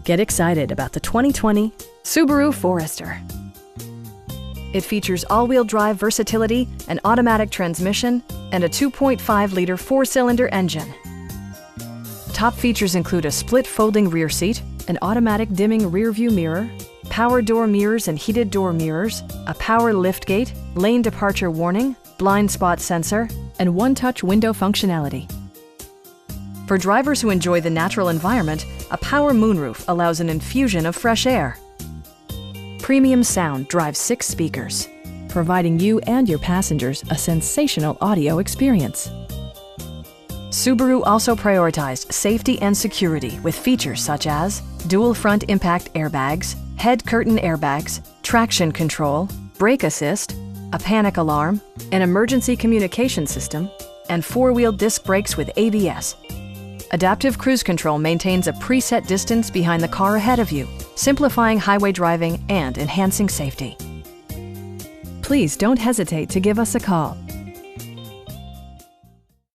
Get excited about the 2020 Subaru Forester. It features all-wheel drive versatility, an automatic transmission, and a 2.5-liter four-cylinder engine. Top features include a split folding rear seat, an automatic dimming rear-view mirror, power door mirrors and heated door mirrors, a power liftgate, lane departure warning, blind spot sensor, and one-touch window functionality. For drivers who enjoy the natural environment, a power moonroof allows an infusion of fresh air. Premium sound drives 6 speakers, providing you and your passengers a sensational audio experience. Subaru also prioritized safety and security with features such as dual front impact airbags, head curtain airbags, traction control, brake assist, a panic alarm, an emergency communication system, and 4-wheel disc brakes with ABS. Adaptive Cruise Control maintains a preset distance behind the car ahead of you, simplifying highway driving and enhancing safety. Please don't hesitate to give us a call.